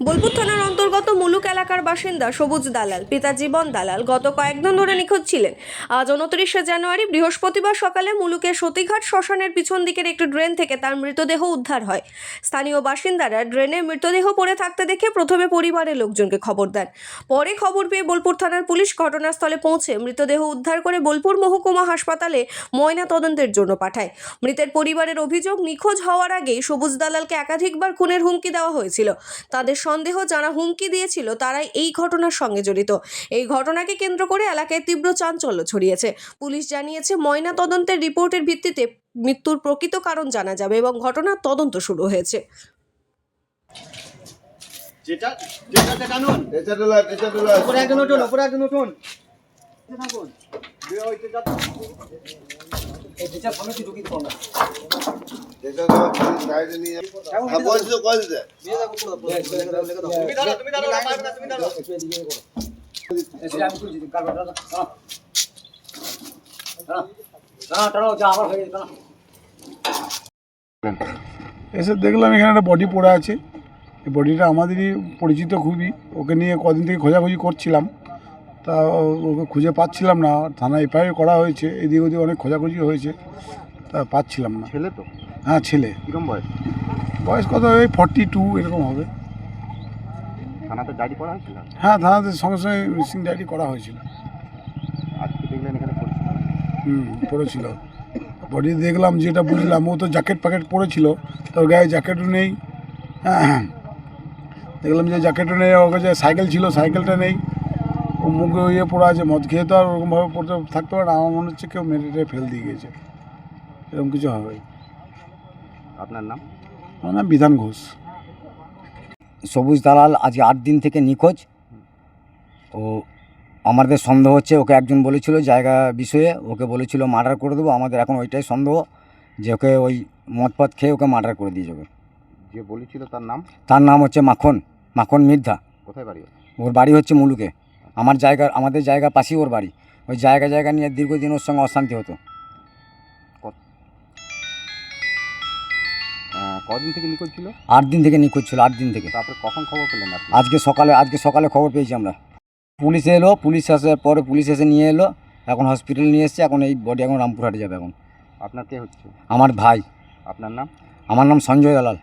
বোলপুর থানার অন্তর্গত মুলুক এলাকার বাসিন্দা সবুজ দালাল পিতা জীবন দালাল গত কয়েকদিন ধরে নিখোঁজ ছিলেন। আজ 29শে জানুয়ারি বৃহস্পতিবার সকালে মুলুকের সতীঘাট শ্মশানের পিছন দিকের একটি ড্রেন থেকে তার মৃতদেহ উদ্ধার হয়। স্থানীয় বাসিন্দারা ড্রেনে মৃতদেহ পড়ে থাকতে দেখে প্রথমে পরিবারের লোকজনকে খবর দেন। পরে খবর পেয়ে বোলপুর থানার পুলিশ ঘটনাস্থলে পৌঁছে মৃতদেহ উদ্ধার করে বোলপুর মহকুমা হাসপাতালে ময়না তদন্তের জন্য পাঠায়। মৃতের পরিবারের অভিযোগ, নিখোঁজ হওয়ার আগেই সবুজ দালালকে একাধিকবার খুনের হুমকি দেওয়া হয়েছিল। তাদের সন্দেহ, যারা হুমকি দিয়েছিল তারাই এই ঘটনার সঙ্গে জড়িত। এই ঘটনাকে কেন্দ্র করে এলাকায় তীব্র চাঞ্চল্য ছড়িয়েছে। পুলিশ জানিয়েছে, ময়না তদন্তের রিপোর্টের ভিত্তিতে মৃত্যুর প্রকৃত কারণ জানা যাবে এবং ঘটনার তদন্ত শুরু হয়েছে। যেটা যেটা দেখানোন উপরে একজন উঠুন থাকুন বিয়ে হইতে যা এই যেটা সামনে কি ঢুকি দিও না এটা তো সাইডে নিয়ে বলছো কল দে তুমি ধরো না পারবে না তুমি ধরো এসে আমি তুই কাল দাঁড়া দাঁড়া যা আবার হয়ে দাঁড়া এসে দেখলাম এখানে একটা বডি পড়ে আছে। এই বডিটা আমাদেরই পরিচিত খুবই, ওকে নিয়ে কদিন থেকে খোঁজাখুঁজি করছিলাম, তা ওকে খুঁজে পাচ্ছিলাম না। থানায় এফআইআর করা হয়েছে, এদিক ওদিক অনেক খোঁজাখুঁজি হয়েছে, তা পাচ্ছিলাম না। ছেলে তো হ্যাঁ ছেলে। কিরম বয়স? বয়স কত, এই 42 এরকম হবে। থানাতে ডায়েরি করা হয়েছিল? হ্যাঁ থানাতে সঙ্গে সঙ্গে মিসিং ডায়েরি করা হয়েছিল। আজকে দেখলেন এখানে পড়ছিল? পড়েছিল। বডি দেখলাম, যেটা বুঝলাম ও তো জ্যাকেট প্যাকেট পরেছিল, তোর গায়ে জ্যাকেটও নেই। হ্যাঁ দেখলাম যে জ্যাকেটও নেই, ওর কাছে সাইকেল ছিল, সাইকেলটা নেই। ও মুখে ইয়ে পড়ে আছে, মদ খেয়ে তো আর ওরকমভাবে পড়তে থাকতে পারে না। আমার মনে হচ্ছে কেউ মেরে ফেল দিয়ে গেছে, এরকম কিছু হবে। আপনার নাম? আমার নাম বিধান ঘোষ। সবুজ দালাল আজকে 8 দিন থেকে নিখোঁজ। ও আমাদের সন্দেহ হচ্ছে, ওকে একজন বলেছিল জায়গা বিষয়ে, ওকে বলেছিল মার্ডার করে দেবো। আমাদের এখন ওইটাই সন্দেহ যে ওকে ওই মদপাত খেয়ে ওকে মার্ডার করে দিয়ে যাবে। যে বলেছিল তার নাম? তার নাম হচ্ছে মাখন মির্ধা। কোথায় বাড়ি? ওর বাড়ি হচ্ছে মুলুকে। আমাদের জায়গার পাশেই ওর বাড়ি। ওই জায়গা নিয়ে দীর্ঘদিন ওর সঙ্গে অশান্তি হতো। কদিন থেকে নিখোঁজ ছিল? 8 দিন থেকে নিখোঁজ ছিল, 8 দিন থেকে। তারপরে কখন খবর পেলেন আপনি? আজকে সকালে খবর পেয়েছি আমরা। পুলিশ এলো, পুলিশ আসার পরে পুলিশ এসে নিয়ে এলো, এখন হসপিটালে নিয়ে এসছে। এখন এই বডি এখন রামপুরহাটে যাবে। এখন আপনার কে হচ্ছে? আমার ভাই। আপনার নাম? আমার নাম সঞ্জয় দালাল।